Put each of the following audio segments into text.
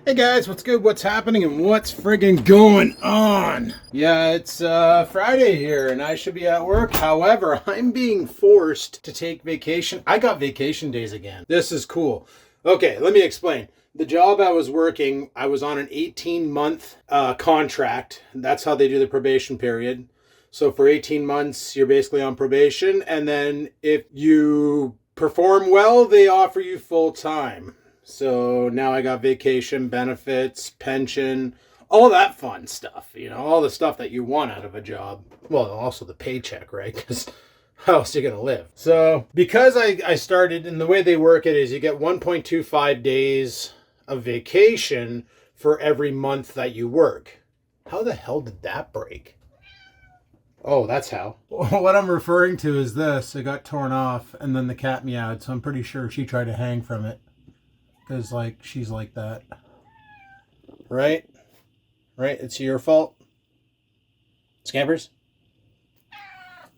Hey guys, what's good? What's happening? And what's friggin' going on? Yeah, it's Friday here and I should be at work. However, I'm being forced to take vacation. I got vacation days again. This is cool. Okay, let me explain. The job I was working, I was on an 18-month contract. That's how they do the probation period. So for 18 months, you're basically on probation. And then if you perform well, they offer you full time. So now I got vacation benefits, pension, all that fun stuff, all the stuff that you want out of a job. Well, also the paycheck, right? Because how else are you going to live? So because I started, and the way they work it is you get 1.25 days of vacation for every month that you work. How the hell did that break? Oh, that's how. What I'm referring to is this. It got torn off and then the cat meowed, so I'm pretty sure she tried to hang from it. Because, she's like that. Right? Right? It's your fault? Scampers?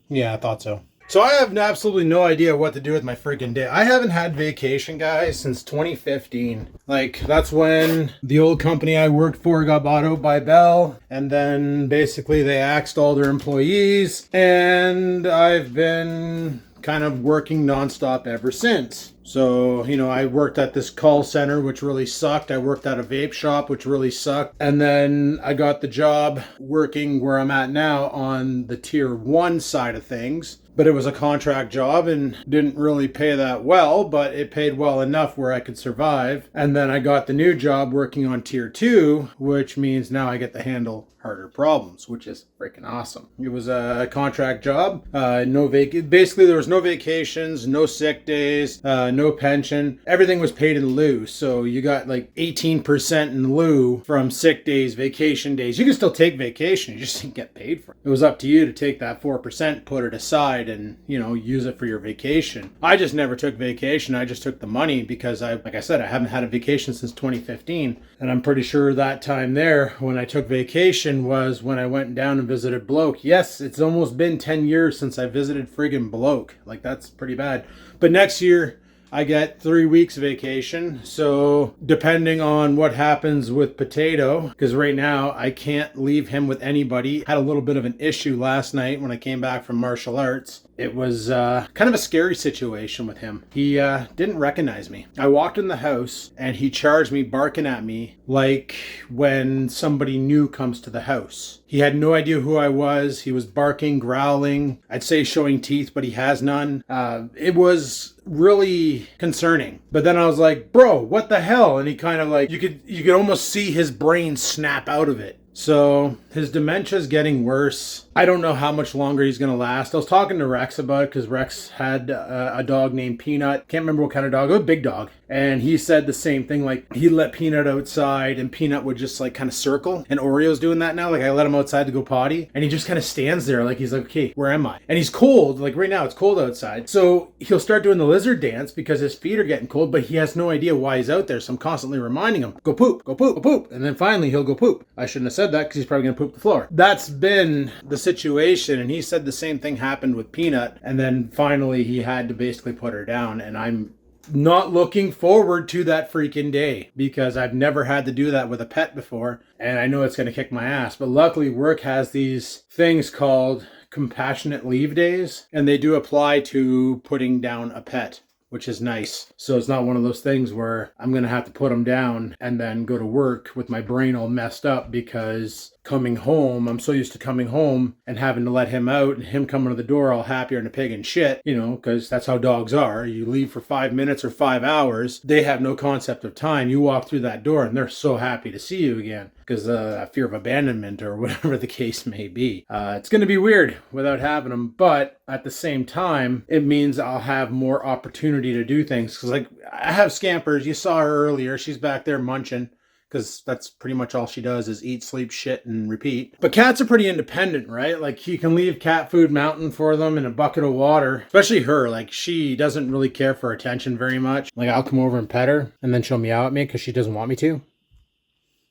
Yeah, I thought so. So I have absolutely no idea what to do with my freaking day. I haven't had vacation, guys, since 2015. That's when the old company I worked for got bought out by Bell. And then basically they axed all their employees. And I've been kind of working nonstop ever since. So, I worked at this call center, which really sucked. I worked at a vape shop, which really sucked. And then I got the job working where I'm at now on the tier 1 side of things. But it was a contract job and didn't really pay that well, but it paid well enough where I could survive. And then I got the new job working on tier 2, which means now I get to handle harder problems, which is freaking awesome. It was a contract job. Basically, there was no vacations, no sick days, no pension. Everything was paid in lieu. So you got 18% in lieu from sick days, vacation days. You can still take vacation. You just didn't get paid for it. It was up to you to take that 4%, put it aside, and use it for your vacation. I just never took vacation. I just took the money because like I said, I haven't had a vacation since 2015. And I'm pretty sure that time there when I took vacation was when I went down and visited Bloke. Yes, it's almost been 10 years since I visited friggin' Bloke. That's pretty bad. But next year I get 3 weeks vacation. So depending on what happens with Potato, because right now I can't leave him with anybody. Had a little bit of an issue last night when I came back from martial arts. It was kind of a scary situation with him. He didn't recognize me. I walked in the house and he charged me barking at me like when somebody new comes to the house. He had no idea who I was. He was barking, growling. I'd say showing teeth, but he has none. It was really concerning. But then I was like, bro, what the hell? And he kind of you could almost see his brain snap out of it. So his dementia is getting worse. I don't know how much longer he's going to last. I was talking to Rex about it because Rex had a dog named Peanut. Can't remember what kind of dog. It was a big dog. And he said the same thing. He let Peanut outside and Peanut would just kind of circle. And Oreo's doing that now. I let him outside to go potty. And he just kind of stands there he's like, okay, where am I? And he's cold. Right now it's cold outside. So he'll start doing the lizard dance because his feet are getting cold. But he has no idea why he's out there. So I'm constantly reminding him, go poop, go poop, go poop. And then finally he'll go poop. I shouldn't have said that because he's probably going to poop the floor. That's been the situation. And he said the same thing happened with Peanut. And then finally he had to basically put her down. And I'm not looking forward to that freaking day because I've never had to do that with a pet before. And I know it's going to kick my ass. But luckily work has these things called compassionate leave days. And they do apply to putting down a pet, which is nice. So it's not one of those things where I'm going to have to put them down and then go to work with my brain all messed up because coming home, I'm so used to coming home and having to let him out and him coming to the door all happier than a pig in shit, because that's how dogs are. You leave for 5 minutes or 5 hours. They have no concept of time. You walk through that door and they're so happy to see you again because fear of abandonment or whatever the case may be. It's going to be weird without having them, but at the same time, it means I'll have more opportunity to do things because I have Scampers. You saw her earlier. She's back there munching. Because that's pretty much all she does is eat, sleep, shit, and repeat. But cats are pretty independent, right? You can leave cat food mountain for them in a bucket of water. Especially her. She doesn't really care for attention very much. I'll come over and pet her, and then she'll meow at me because she doesn't want me to.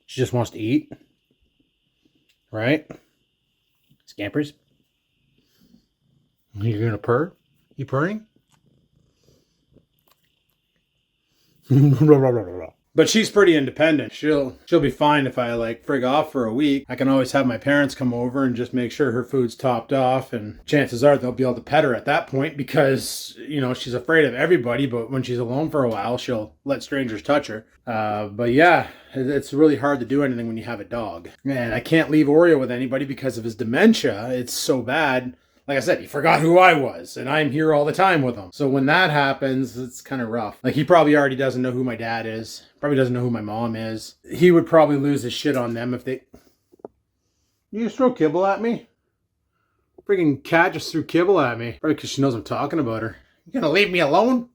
She just wants to eat. Right? Scampers? You're gonna purr? You purring? But she's pretty independent. She'll be fine if I like frig off for a week. I can always have my parents come over and just make sure her food's topped off, and chances are they'll be able to pet her at that point because, you know, she's afraid of everybody, but when she's alone for a while, she'll let strangers touch her. But yeah, it's really hard to do anything when you have a dog. And I can't leave Oreo with anybody because of his dementia. It's so bad. Like I said, he forgot who I was, and I'm here all the time with him. So when that happens, it's kind of rough. Like, he probably already doesn't know who my dad is. Probably doesn't know who my mom is. He would probably lose his shit on them if they... You just throw kibble at me? Freaking cat just threw kibble at me. Probably because she knows I'm talking about her. You gonna leave me alone?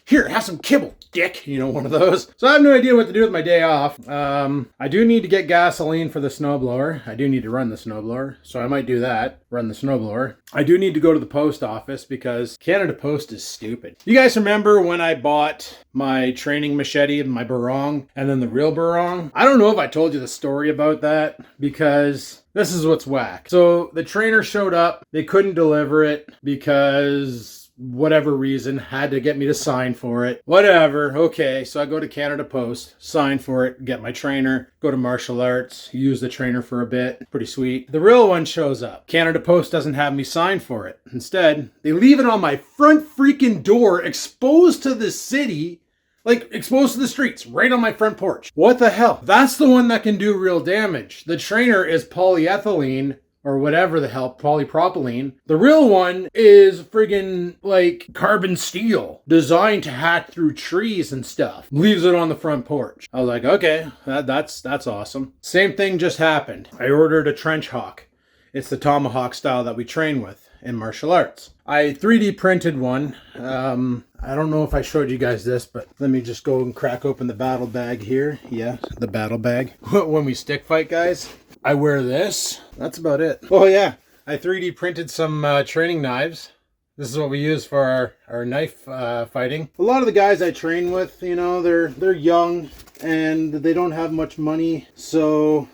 Here, have some kibble, dick. You know, one of those. So I have no idea what to do with my day off. I do need to get gasoline for the snowblower. I do need to run the snowblower, so I might do that. Run the snowblower. I do need to go to the post office because Canada Post is stupid. You guys remember when I bought my training machete and my barong and then the real barong? I don't know if I told you the story about that because this is what's whack. So the trainer showed up. They couldn't deliver it because... whatever reason, had to get me to sign for it. Whatever, okay, so I go to Canada Post, sign for it, get my trainer, go to martial arts, use the trainer for a bit. Pretty sweet. The real one shows up. Canada Post doesn't have me sign for it. Instead, they leave it on my front freaking door, exposed to the city, like exposed to the streets, right on my front porch. What the hell? That's the one that can do real damage. The trainer is polyethylene, or whatever the hell, polypropylene. The real one is friggin' like carbon steel, designed to hack through trees and stuff. Leaves it on the front porch. I was like, okay, that's awesome. Same thing just happened. I ordered a trench hawk. It's the tomahawk style that we train with in martial arts. I 3D printed one. I don't know if I showed you guys this, but let me just go and crack open the battle bag here. Yeah, the battle bag. When we stick fight, guys, I wear this. That's about it. Oh yeah, I 3D printed some training knives. This is what we use for our knife fighting. A lot of the guys I train with, you know, they're young and they don't have much money. So,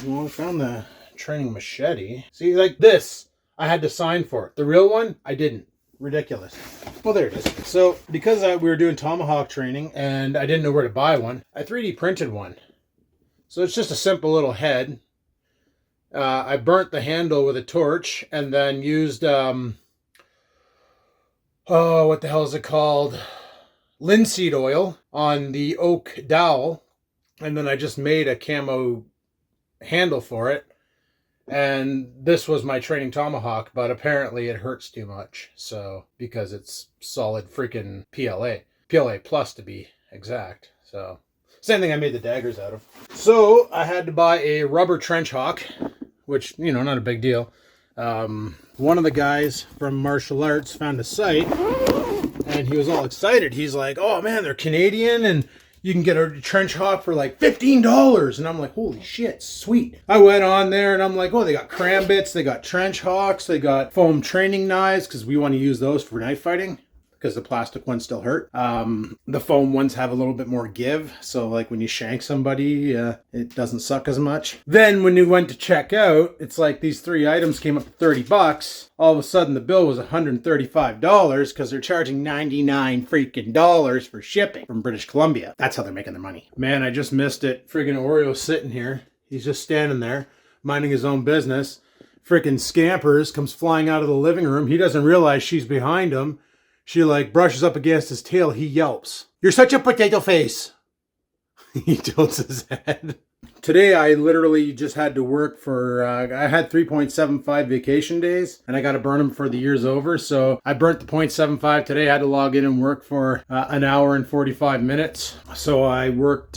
well, I found the training machete. See, like this, I had to sign for it. The real one, I didn't. Ridiculous. Well, there it is. So, because we were doing tomahawk training and I didn't know where to buy one, I 3D printed one. So it's just a simple little head. I burnt the handle with a torch and then used, what the hell is it called? Linseed oil on the oak dowel. And then I just made a camo handle for it. And this was my training tomahawk, but apparently it hurts too much. So, because it's solid freaking PLA. PLA plus to be exact. So, same thing I made the daggers out of. So, I had to buy a rubber trench hawk. Which, you know, not a big deal. One of the guys from martial arts found a site and he was all excited. He's like, oh man, they're Canadian and you can get a trench hawk for like $15. And I'm like, holy shit, sweet. I went on there and I'm like, oh, they got cram bits, they got trench hawks, they got foam training knives because we want to use those for knife fighting. Because the plastic ones still hurt. The foam ones have a little bit more give. So like when you shank somebody, it doesn't suck as much. Then when you went to check out, it's like these 3 items came up to $30. All of a sudden the bill was $135 because they're charging $99 freaking dollars for shipping from British Columbia. That's how they're making their money. Man, I just missed it. Freaking Oreo's sitting here. He's just standing there, minding his own business. Freaking scampers, comes flying out of the living room. He doesn't realize she's behind him. She like brushes up against his tail. He yelps. You're such a potato face. He tilts his head. Today I literally just had to work for, I had 3.75 vacation days and I got to burn them for the year's over. So I burnt the 0.75 today. I had to log in and work for an hour and 45 minutes. So I worked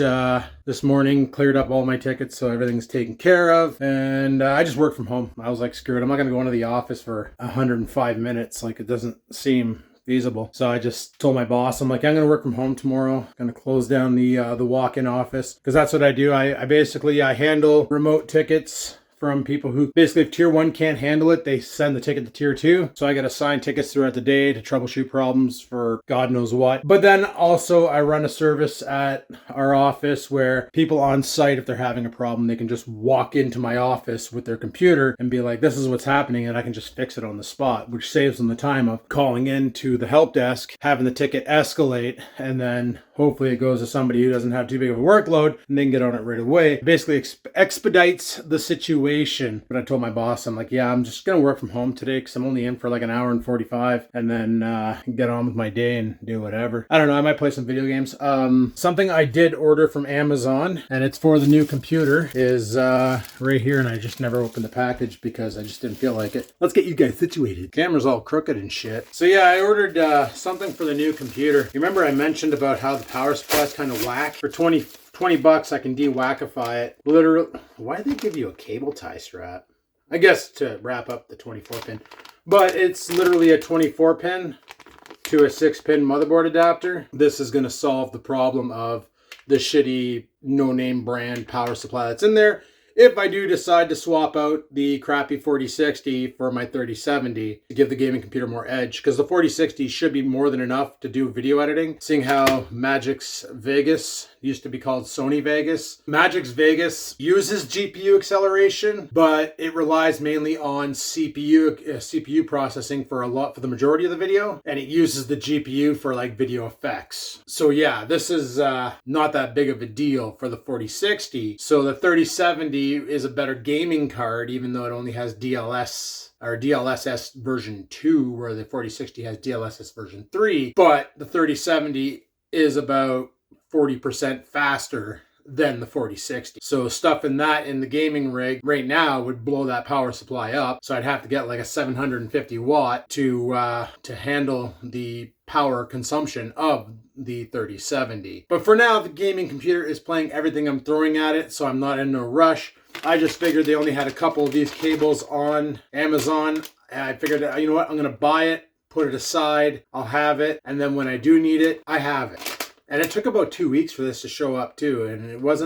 this morning, cleared up all my tickets. So everything's taken care of. And I just worked from home. I was like, screw it. I'm not going to go into the office for 105 minutes. Like it doesn't seem feasible. So I just told my boss, I'm like, I'm going to work from home tomorrow. I'm going to close down the walk-in office because that's what I do. I basically handle remote tickets from people who basically, if tier 1 can't handle it, they send the ticket to tier 2. So I get assigned tickets throughout the day to troubleshoot problems for God knows what. But then also I run a service at our office where people on site, if they're having a problem, they can just walk into my office with their computer and be like, this is what's happening, and I can just fix it on the spot, which saves them the time of calling in to the help desk, having the ticket escalate, and then hopefully it goes to somebody who doesn't have too big of a workload and they can get on it right away. It basically expedites the situation. But I told my boss, I'm like, yeah, I'm just going to work from home today because I'm only in for like an hour and 45 and then get on with my day and do whatever. I don't know. I might play some video games. Something I did order from Amazon, and it's for the new computer, is right here, and I just never opened the package because I just didn't feel like it. Let's get you guys situated. Camera's all crooked and shit. So yeah, I ordered something for the new computer. You remember I mentioned about how the power supply's kind of whack? For 20 bucks, I can de-wackify it. Literally, why do they give you a cable tie strap? I guess to wrap up the 24 pin. But it's literally a 24 pin to a 6-pin motherboard adapter. This is going to solve the problem of the shitty no-name brand power supply that's in there. If I do decide to swap out the crappy 4060 for my 3070 to give the gaming computer more edge, because the 4060 should be more than enough to do video editing, seeing how Magix Vegas used to be called Sony Vegas. Magix Vegas uses GPU acceleration, but it relies mainly on CPU processing for the majority of the video, and it uses the GPU for like video effects. So yeah, this is not that big of a deal for the 4060. So the 3070 is a better gaming card, even though it only has DLSS version 2, where the 4060 has DLSS version 3. But the 3070 is about 40% faster than the 4060. So stuffing that in the gaming rig right now would blow that power supply up. So I'd have to get like a 750 watt to handle the power consumption of the 3070. But for now, the gaming computer is playing everything I'm throwing at it, so I'm not in no rush. I just figured they only had a couple of these cables on Amazon, and I figured, you know what, I'm gonna buy it, put it aside, I'll have it, and then when I do need it, I have it. And it took about 2 weeks for this to show up too, and it was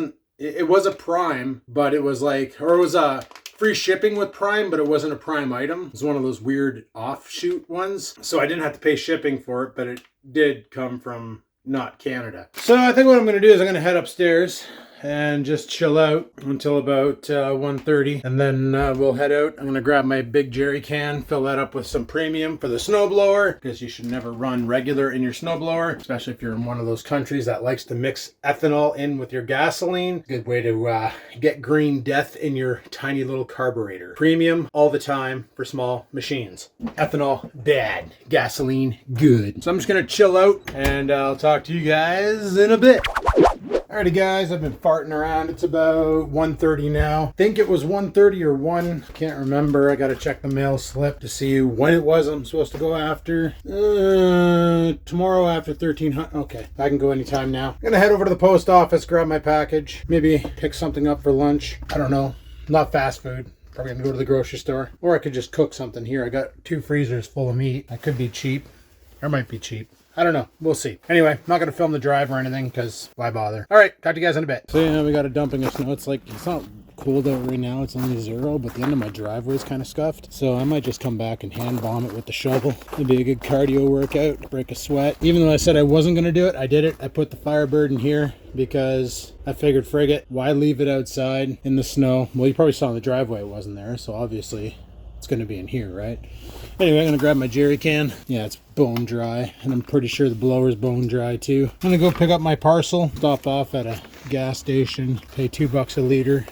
a Prime, but it was like, or it was a free shipping with Prime, but it wasn't a Prime item. It was one of those weird offshoot ones. So I didn't have to pay shipping for it, but it did come from not Canada. So I think what I'm going to do is I'm going to head upstairs and just chill out until about 1:30, and then we'll head out. I'm gonna grab my big jerry can, fill that up with some premium for the snowblower, because you should never run regular in your snowblower, especially if you're in one of those countries that likes to mix ethanol in with your gasoline. Good way to get green death in your tiny little carburetor. Premium all the time for small machines. Ethanol, bad. Gasoline, good. So I'm just gonna chill out, and I'll talk to you guys in a bit. Alrighty guys, I've been farting around. It's about 1:30 now. I think it was 1:30 or 1. Can't remember. I gotta check the mail slip to see when it was I'm supposed to go after. Tomorrow after 1300. Okay, I can go anytime now. I'm gonna head over to the post office, grab my package, maybe pick something up for lunch. I don't know. Not fast food. Probably gonna go to the grocery store. Or I could just cook something here. I got 2 freezers full of meat. That could be cheap. Or might be cheap. I don't know. We'll see. Anyway, I'm not going to film the drive or anything because why bother? All right, talk to you guys in a bit. So yeah, we got a dumping of snow. It's like, it's not cold out right now. It's only 0, but the end of my driveway is kind of scuffed. So I might just come back and hand bomb it with the shovel. It'd be a good cardio workout, break a sweat. Even though I said I wasn't going to do it, I did it. I put the Firebird in here because I figured, frig it, why leave it outside in the snow? Well, you probably saw in the driveway it wasn't there, so obviously it's going to be in here, right? Anyway, I'm going to grab my jerry can. Yeah, it's bone dry, and I'm pretty sure the blower's bone dry too. I'm going to go pick up my parcel, stop off at a gas station, pay $2 a liter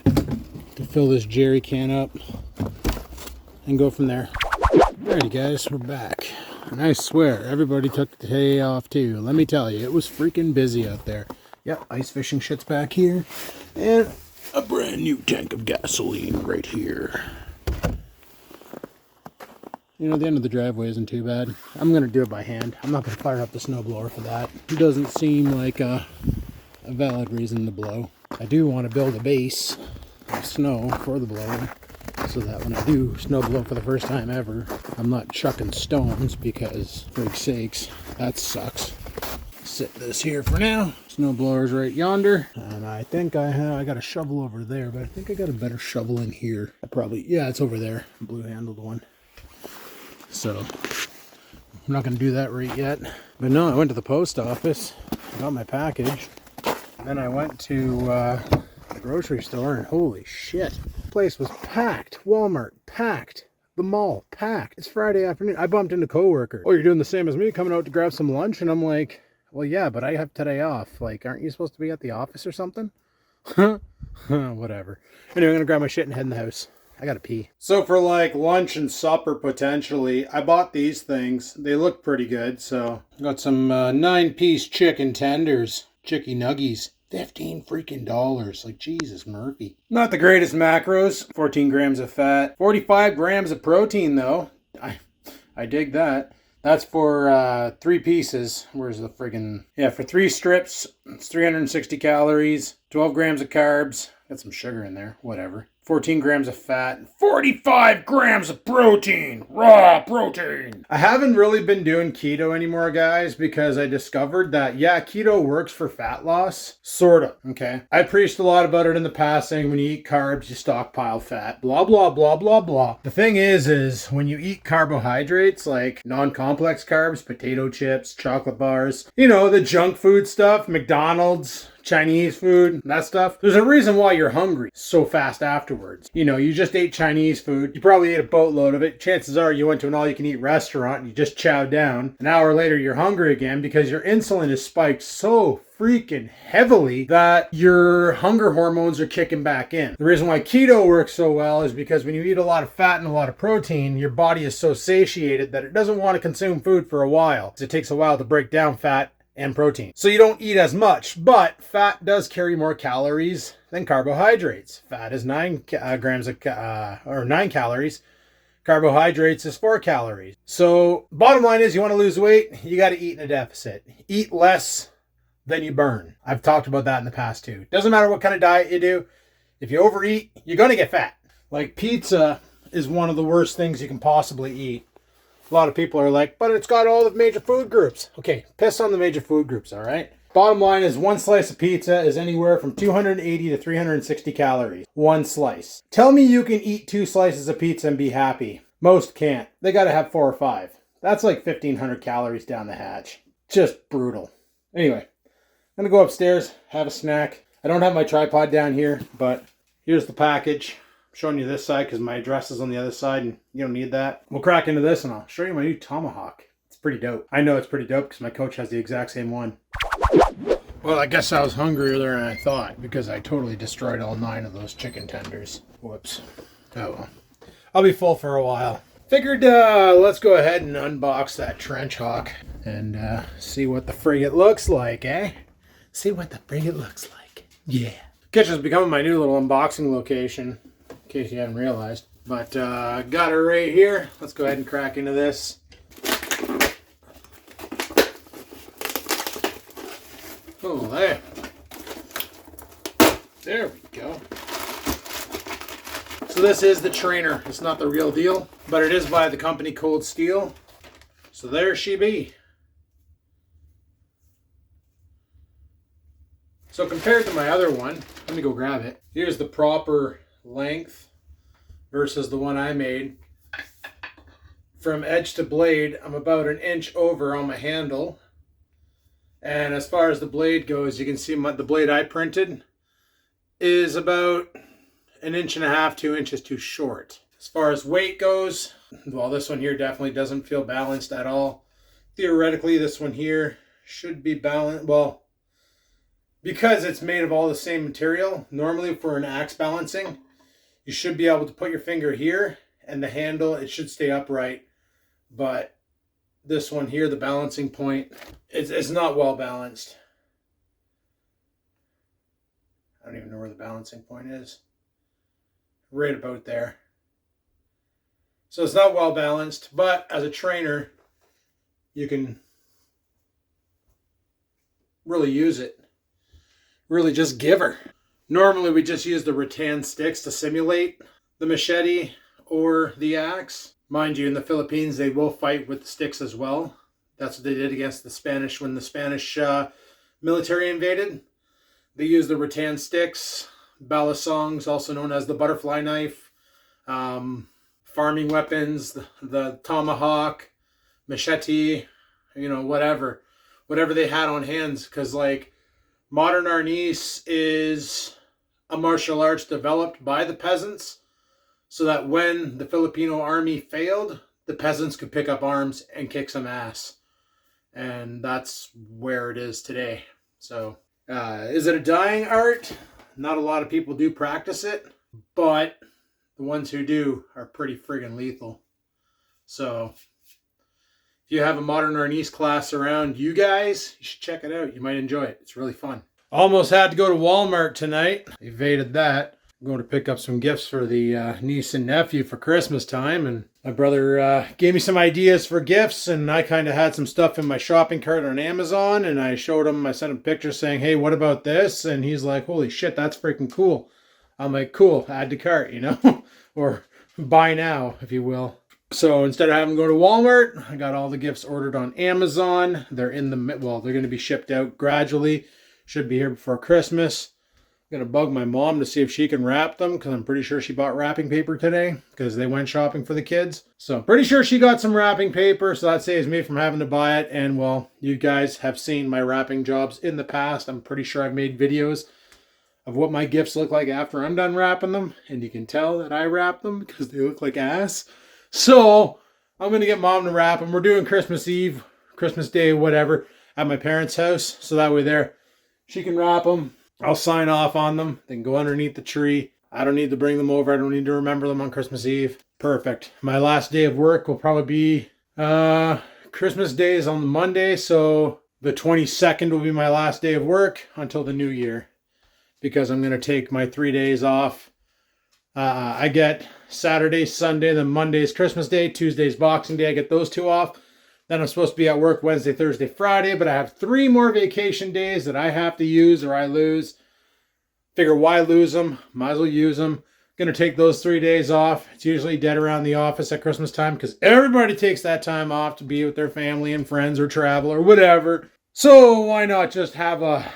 to fill this jerry can up, and go from there. Alrighty guys, we're back. And I swear, everybody took the day off too. Let me tell you, it was freaking busy out there. Yep, ice fishing shit's back here, and a brand new tank of gasoline right here. You know, the end of the driveway isn't too bad. I'm going to do it by hand. I'm not going to fire up the snowblower for that. It doesn't seem like a valid reason to blow. I do want to build a base of snow for the blower so that when I do snow blow for the first time ever, I'm not chucking stones because, for sakes, that sucks. Sit this here for now. Snowblower's right yonder. And I think I got a shovel over there, but I think I got a better shovel in here. Yeah, it's over there. Blue-handled one. So, I'm not going to do that right yet. But no, I went to the post office, got my package, and then I went to the grocery store, and holy shit, the place was packed. Walmart, packed. The mall, packed. It's Friday afternoon. I bumped into a coworker. Oh, you're doing the same as me, coming out to grab some lunch? And I'm like, Well, yeah, but I have today off. Like, aren't you supposed to be at the office or something? Whatever. Anyway, I'm gonna grab my shit and head in the house. I gotta pee. So for like lunch and supper potentially, I bought these things. They look pretty good. So got some 9-piece chicken tenders, chicky nuggies. 15 freaking dollars. Like, Jesus, Murphy. Not the greatest macros. 14 grams of fat. 45 grams of protein, though. I dig that. That's for 3 pieces. Where's the friggin... Yeah, for 3 strips, it's 360 calories, 12 grams of carbs. Got some sugar in there. Whatever. 14 grams of fat, 45 grams of protein, raw protein. I haven't really been doing keto anymore, guys, because I discovered that, yeah, keto works for fat loss, sort of, okay? I preached a lot about it in the past, saying when you eat carbs, you stockpile fat, blah, blah, blah, blah, blah. The thing is when you eat carbohydrates, like non-complex carbs, potato chips, chocolate bars, you know, the junk food stuff, McDonald's, Chinese food, that stuff. There's a reason why you're hungry so fast afterwards. You know, you just ate Chinese food. You probably ate a boatload of it. Chances are you went to an all-you-can-eat restaurant and you just chowed down. An hour later, you're hungry again because your insulin is spiked so freaking heavily that your hunger hormones are kicking back in. The reason why keto works so well is because when you eat a lot of fat and a lot of protein, your body is so satiated that it doesn't want to consume food for a while. It takes a while to break down fat and protein. So you don't eat as much, but fat does carry more calories than carbohydrates. Fat is 9 grams of, or 9 calories. Carbohydrates is 4 calories. So bottom line is you want to lose weight, you got to eat in a deficit. Eat less than you burn. I've talked about that in the past too. Doesn't matter what kind of diet you do. If you overeat, you're going to get fat. Like pizza is one of the worst things you can possibly eat. A lot of people are like, but it's got all the major food groups. Okay, piss on the major food groups, all right? Bottom line is one slice of pizza is anywhere from 280 to 360 calories. One slice. Tell me you can eat 2 slices of pizza and be happy. Most can't. They got to have 4 or 5. That's like 1,500 calories down the hatch. Just brutal. Anyway, I'm going to go upstairs, have a snack. I don't have my tripod down here, but here's the package. Showing you this side because my address is on the other side and you don't need that. We'll crack into this and I'll show you my new tomahawk. It's pretty dope. I know it's pretty dope because my coach has the exact same one. Well, I guess I was hungrier than I thought because I totally destroyed all 9 of those chicken tenders. Whoops. Oh well. I'll be full for a while. Figured let's go ahead and unbox that trench hawk and see what the frig it looks like, eh? See what the frig it looks like. Yeah. Kitchen's becoming my new little unboxing location. In case you haven't realized. But got it right here. Let's go ahead and crack into this. Oh, there. There we go. So this is the trainer. It's not the real deal, but it is by the company Cold Steel. So there she be. So compared to my other one, let me go grab it. Here's the proper length versus the one I made. From edge to blade, I'm about 1 inch over on my handle. And as far as the blade goes, you can see the blade I printed is about 1.5 inches, 2 inches too short. As far as weight goes, well, this one here definitely doesn't feel balanced at all. Theoretically, this one here should be balanced. Well, because it's made of all the same material, normally for an axe balancing, you should be able to put your finger here and the handle, it should stay upright. But this one here, the balancing point, it's not well balanced. I don't even know where the balancing point is. Right about there. So it's not well balanced, but as a trainer, you can really use it. Really just give her. Normally we just use the rattan sticks to simulate the machete or the axe. Mind you, in the Philippines, they will fight with the sticks as well. That's what they did against the Spanish when the Spanish military invaded. They used the rattan sticks, balisongs, also known as the butterfly knife, farming weapons, the tomahawk, machete, whatever they had on hands. Because like modern arnis is a martial arts developed by the peasants, so that when the Filipino army failed, the peasants could pick up arms and kick some ass. And that's where it is today. So, is it a dying art? Not a lot of people do practice it, but the ones who do are pretty friggin' lethal. So, if you have a modern Arnis class around you guys, you should check it out. You might enjoy it. It's really fun. Almost had to go to Walmart tonight. Evaded that. I'm going to pick up some gifts for the niece and nephew for Christmas time. And my brother gave me some ideas for gifts. And I kind of had some stuff in my shopping cart on Amazon. And I showed him, I sent him pictures saying, hey, what about this? And he's like, holy shit, that's freaking cool. I'm like, cool, add to cart, you know? Or buy now, if you will. So instead of having to go to Walmart, I got all the gifts ordered on Amazon. They're in the, well, they're going to be shipped out gradually. Should be here before Christmas. I'm going to bug my mom to see if she can wrap them, because I'm pretty sure she bought wrapping paper today, because they went shopping for the kids. So I'm pretty sure she got some wrapping paper, so that saves me from having to buy it. And well, you guys have seen my wrapping jobs in the past. I'm pretty sure I've made videos of what my gifts look like after I'm done wrapping them. And you can tell that I wrap them because they look like ass. So I'm going to get mom to wrap them. We're doing Christmas Eve, Christmas Day, whatever, at my parents' house. So that way there, she can wrap them. I'll sign off on them. They can go underneath the tree. I don't need to bring them over. I don't need to remember them on Christmas Eve. Perfect. My last day of work will probably be Christmas Day is on the Monday. So the 22nd will be my last day of work until the new year. Because I'm going to take my 3 days off. I get Saturday, Sunday, then Monday's Christmas Day, Tuesday's Boxing Day. I get those 2 off. Then I'm supposed to be at work Wednesday, Thursday, Friday, but I have 3 more vacation days that I have to use or I lose. Figure why lose them? Might as well use them. Going to take those 3 days off. It's usually dead around the office at Christmas time because everybody takes that time off to be with their family and friends or travel or whatever. So why not just have a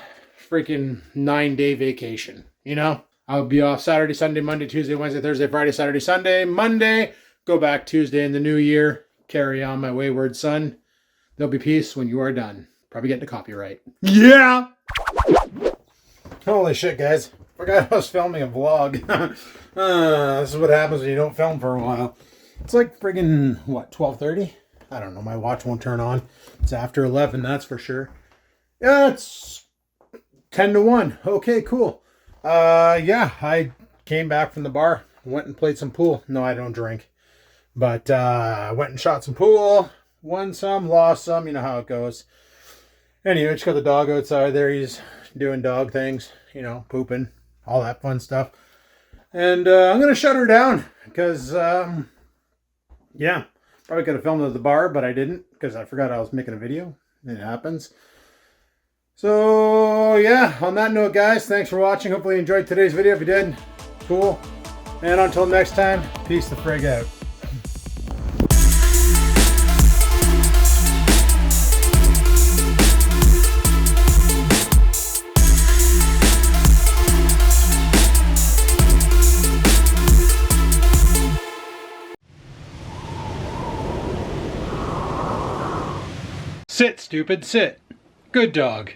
freaking 9-day vacation, you know? I'll be off Saturday, Sunday, Monday, Tuesday, Wednesday, Thursday, Friday, Saturday, Sunday, Monday. Go back Tuesday in the new year. Carry on, my wayward son. There'll be peace when you are done. Probably getting a copyright. Yeah! Holy shit, guys. Forgot I was filming a vlog. This is what happens when you don't film for a while. It's like friggin', what, 12:30? I don't know. My watch won't turn on. It's after 11, that's for sure. Yeah, it's 10 to 1. Okay, cool. Yeah, I came back from the bar. Went and played some pool. No, I don't drink. But went and shot some pool, won some, lost some, you know how it goes. Anyway, just got the dog outside there. He's doing dog things, you know, pooping, all that fun stuff. And I'm going to shut her down because, yeah, probably could have filmed at the bar, but I didn't because I forgot I was making a video. It happens. So, yeah, on that note, guys, thanks for watching. Hopefully you enjoyed today's video. If you did, cool. And until next time, peace the frig out. Sit, stupid, sit. Good dog.